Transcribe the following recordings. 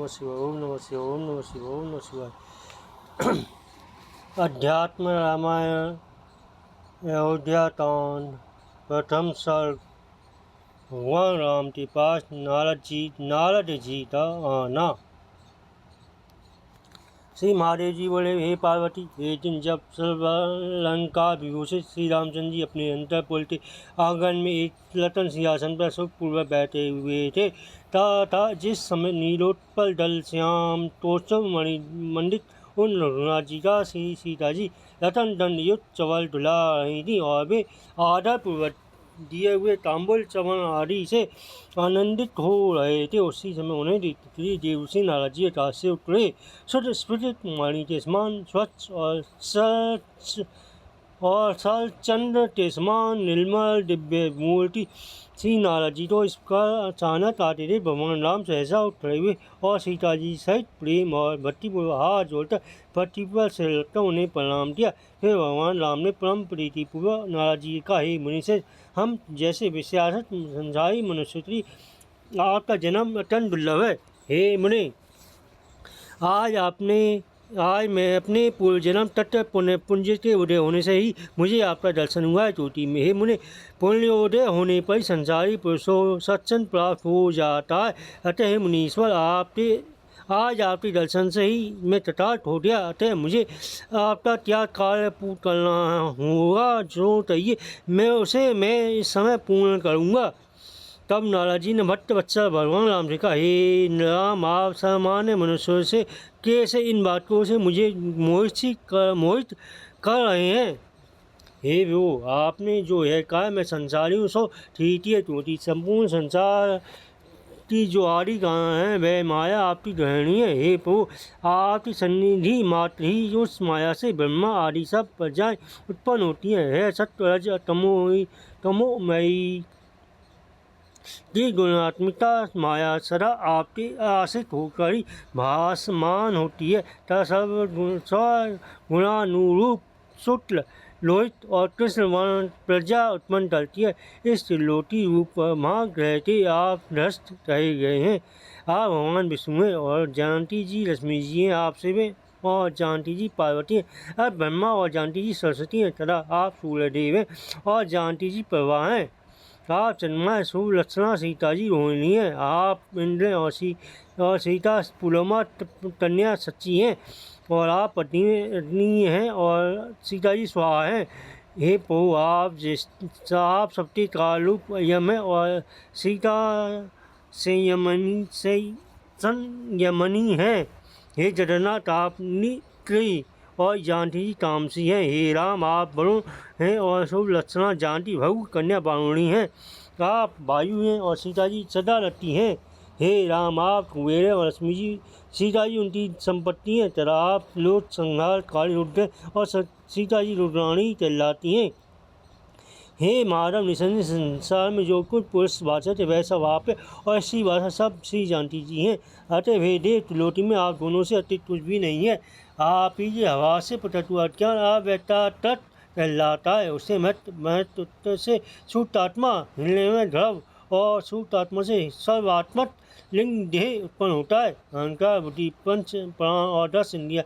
नमः शिवाय, ओम नमः शिवाय, ओम नमः शिवाय, ओम नमः शिवाय। अध्यात्म रामायण अयोध्याकांड प्रथम सर्ग। भगवान राम के पास नारद जी का आना। श्री महादेव जी बोले, हे पार्वती, एक दिन जब लंका विभूषित श्री रामचंद्र जी अपने अंतःपुर के आंगन में एक रतन सिंहासन पर सुखपूर्वक बैठे हुए थे तथा जिस समय नीलोत्पल दल श्याम तोषम मणि मंडित उन रघुनाथ जी का श्री सीता जी रतन दंड युक्त चवल डुला रही थी और वे आदर पूर्वक दिए हुए तांबुल चवन आदि से आनंदित हो रहे थे। उसी समय उन्हें देखते देवसी नारद जी आकाश से उतरे, शुद्ध स्फुटित मणि के समान स्वच्छ और सल चंद्र के समान निर्मल दिव्य मूर्ति श्री नारद जी तो इस प्रकार अचानक आते थे। भगवान राम सहसा उठ खड़े हुए और सीता जी सहित प्रेम और भक्तिपूर्वक हाथ जोड़कर पृथ्वी पर सिर रखकर उन्हें प्रणाम किया। फिर भगवान राम ने परम प्रीतिपूर्वक नारद जी का, हे मुनि से हम जैसे विश्वासत संसारी मनुष्य आपका जन्म अत्यंत दुर्लभ है। हे मुनि, आज मैं अपने पूर्व जन्म तत्व पुण्य के उदय होने से ही मुझे आपका दर्शन हुआ है। चोटी में हे मुनि, पुण्योदय होने पर संसारी पुरुषों सत्संग प्राप्त हो जाता है। अतः हे मुनीश्वर, आज आपके दर्शन से ही मैं तथार्थ हो गया। अतः मुझे आपका क्या कार्य पूर्ण करना होगा, जो चाहिए मैं इस समय पूर्ण करूँगा। तब नारद जी ने भक्त वत्सल भगवान राम से कहा, हे राम, आप सामान्य मनुष्यों से कैसे इन बातों से मुझे मोहित कर रहे हैं। हे वो, आपने जो है कहा मैं संसारी हूँ, सो ठीक है। चोटी संपूर्ण संसार की जो आदि कहाँ है वह माया आपकी गृहिणी है। हे प्रभु, आपकी सन्निधि मात्र ही उस माया से ब्रह्मा आदि सब प्रजाएं उत्पन्न होती हैं। है सत्य रज तमोमयी की गुणात्मिका माया सदा आपके आश्रित होकर ही भासमान होती है तथा गुणानुरूप शुक्ल लोहित और कृष्ण वर्ण प्रजा उत्पन्न करती है। इस त्रिलोकी रूप महाग्रह के आप ध्वस्त रहे गए हैं। आप भगवान विष्णु हैं और जानकी जी लक्ष्मी जी हैं, आप शिव हैं और जानकी जी पार्वती हैं। अब ब्रह्मा और जानकी जी सरस्वती हैं तथा आप सूर्यदेव हैं और जानकी जी प्रभा हैं। आप चंद्रमा शुभ लक्षणा सीता जी रोहिणी है। आप इंद्र और सीता पुलोमा कन्या सच्ची हैं और आप पत्नी हैं और सीता जी स्वाहा हैं। हे प्रभु, आप सबके कालरूप यम है और सीता संयमनी है। हे जगन्नाथ, आप नित्य और जानकी जी तामसी हैं। हे राम, आप वरुण हैं और शुभ लक्षणा जानकी भगु कन्या बारुणी हैं। आप वायु हैं और सीता जी सदा रति हैं। हे राम, आप कुबेर और लक्ष्मी जी सीता जी उनकी संपत्ति हैं तथा आप लोक संहार काली रुद्र और सीता जी रुद्राणी कहलाती हैं। हे माधव, निसंदेह संसार में जो कुछ पुरुष वाचक है वह सब आप है और ऐसी भाषा सब श्री जानकी जी हैं। अतः वे देव त्रिलोकी में आप दोनों से अतिरिक्त कुछ भी नहीं है। आप ही ये हवा से पटुआख्यान आप व्यक्ता तत् कहलाता है। उससे महत्व से शुद्धात्मा, हिलने में ध्रव और शुद्धात्मा से सर्वात्मक लिंग देह उत्पन्न होता है। अहंकार, बुद्धि, पंच प्राण और 10 इंद्रिया,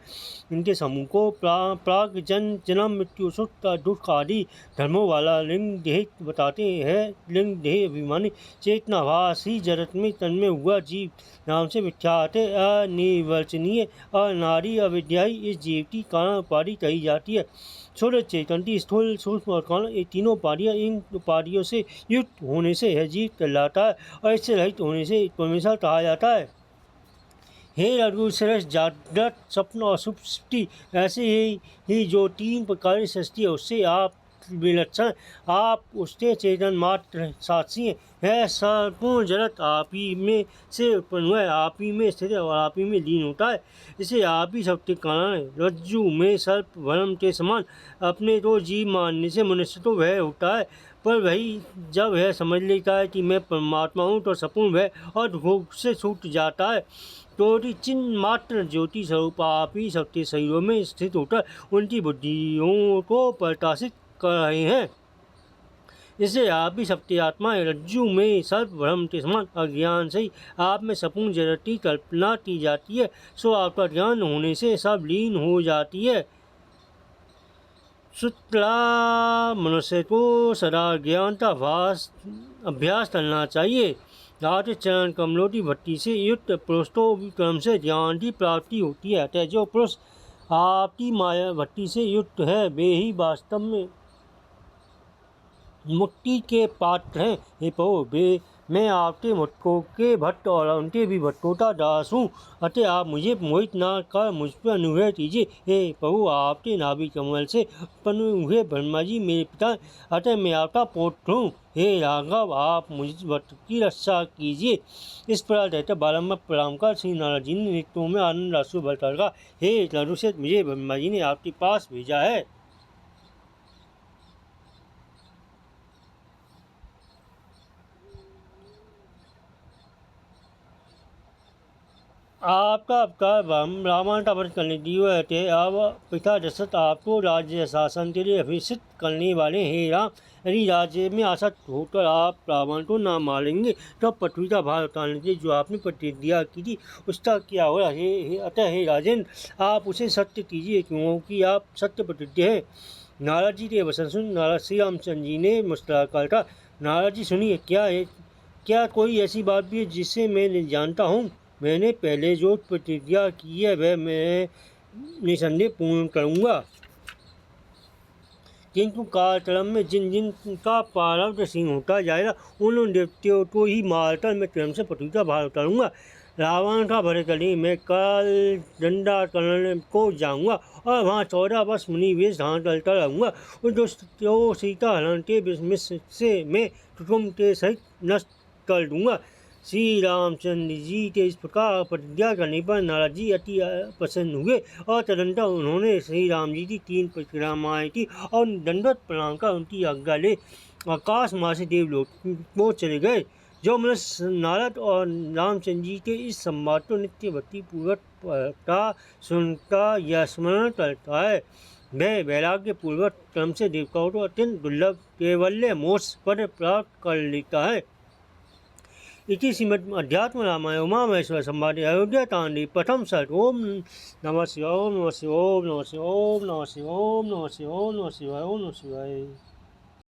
इनके समूह को प्राग जन्म मृत्यु सुख दुख आदि धर्मों वाला लिंग देह बताते हैं। लिंग देह अभिमानी चेतनाभासी जगत में तन्मय हुआ जीव नाम से विख्यात है। अनिर्वचनीय अनादि अविद्याई इस जीव की कारण उपाधि कही जाती है। सूर्य चेतन की स्थूल सूक्ष्म और कारण, ये तीनों उपाधियाँ, इन उपाधियों से युक्त होने से यह जीव कहलाता है और इससे रहित होने से परमेश्वर कहा जाता है। हे रघुश्रेष्ठ, जागृत स्वप्न और सुषुप्ति ऐसे ही जो 3 प्रकार की सृष्टि है उससे आप विलक्षण, आप उसके चेतन मात्र साक्षी हैं। है संपूर्ण जगत आप ही में से उत्पन्न हुआ है, आप ही में स्थित है और आप ही में लीन होता है। इसे आप ही सबके कारण है। रज्जु में सर्प भ्रम के समान अपने तो जीव मानने से मनुष्य तो वह होता है, पर वही जब वह समझ लेता है कि मैं परमात्मा हूँ तो संपूर्ण वह और भोग से छूट जाता है। तो चिन्ह मात्र ज्योति स्वरूप आप ही सबके शरीरों में स्थित होकर उनकी बुद्धियों को प्रकाशित कर रहे हैं। इससे आप भी सप्त आत्माएं रज्जु में सर्प भ्रम के समान अज्ञान से ही आप में सपूर्ण जगत की कल्पना की जाती है, सो आपका ज्ञान होने से सब लीन हो जाती है। शुक्ला मनुष्य को सदा ज्ञान का अभ्यास करना चाहिए। आठ चरण कमलों की भट्टी से युक्त पुरुष को क्रम से ज्ञान की प्राप्ति होती है। अतः जो पुरुष आपकी माया भट्टी से युक्त है वे ही वास्तव में मुक्ति के पात्र हैं। हे प्रभु, मैं आपके भक्तों के भक्त और उनके भी भक्तों का दास हूँ, अतः आप मुझे मोहित न कर मुझ पर अनुग्रह कीजिए। हे प्रभु, आपके नाभि कमल से उत्पन्न हुए ब्रह्मा जी मेरे पिता, अतः मैं आपका पुत्र हूँ। हे राघव, आप मुझ भक्त की रक्षा कीजिए। इस प्रकार रहते बारम्बार प्रणाम कर श्री नारद जी ने नृत्यों में आनंद आंसु बरसाकर कहा, हे नरुश्रेष्ठ, मुझे ब्रह्मा जी ने आपके पास भेजा है। आपका अपकार रावण का वध करने दिए थे। अब पिता दशरथ आपको राज्य शासन के लिए अभिषिक्त करने वाले। हे राम, यदि राज्य में आसक्त होकर आप रावण को ना मारेंगे तो पृथ्वी का भार उतारने की जो आपने प्रतिज्ञा की थी उसका क्या होगा। अतः हे राजेंद्र, आप उसे सत्य कीजिए, क्योंकि आप सत्य प्रतिज्ञ हैं। नारद जी के वचन सुन नारद श्री रामचंद्र जी ने मुस्कुराकर कहा, नारद जी सुनिए, क्या कोई ऐसी बात भी है जिसे मैं नहीं जानता हूँ। मैंने पहले जो प्रतिज्ञा की है वह मैं निसंदेह पूर्ण करूँगा, किंतु कालक्रम में जिन जिन का प्रारब्ध क्षीण होता जाएगा उन देवताओं को ही मारकर मैं स्वयं से पृथ्वी का भार उतारूँगा। रावण का भय करने मैं कल दंडाकरण को जाऊँगा और वहाँ 14 वर्ष मुनि वेश धारण करता रहूँगा। जो सीता हरण के विष से मैं कुटुम्ब के सहित नष्ट कर दूँगा। श्री रामचंद्र जी के इस प्रकार प्रतिज्ञा करने पर नारद जी अति प्रसन्न हुए और तदनंतर उन्होंने श्री राम जी की 3 परिक्रमाएं की और दंडवत प्रणाम कर उनकी आज्ञा ले आकाश मार्ग से देवलोक को चले गए। जो मनुष्य नारद और रामचंद्र जी के इस संवाद को नित्य भक्ति पूर्वक पढ़ता सुनता या स्मरण करता है, वह वैराग्य पूर्वक क्रम से देवताओं को अत्यंत दुर्लभ कैवल्य मोक्ष पद प्राप्त कर लेता है। इति श्रीमद् अध्यात्म रामायण उमा महेश्वर संवादे अयोध्या कांडे प्रथम सर्ग। ओम नमः शिवाय, ओम नमः शिवाय, ओम नमः शिवाय, ओम नमः शिवाय, ओम नमः शिवाय, ओम नमः शिवाय, ओम नमः शिवाय।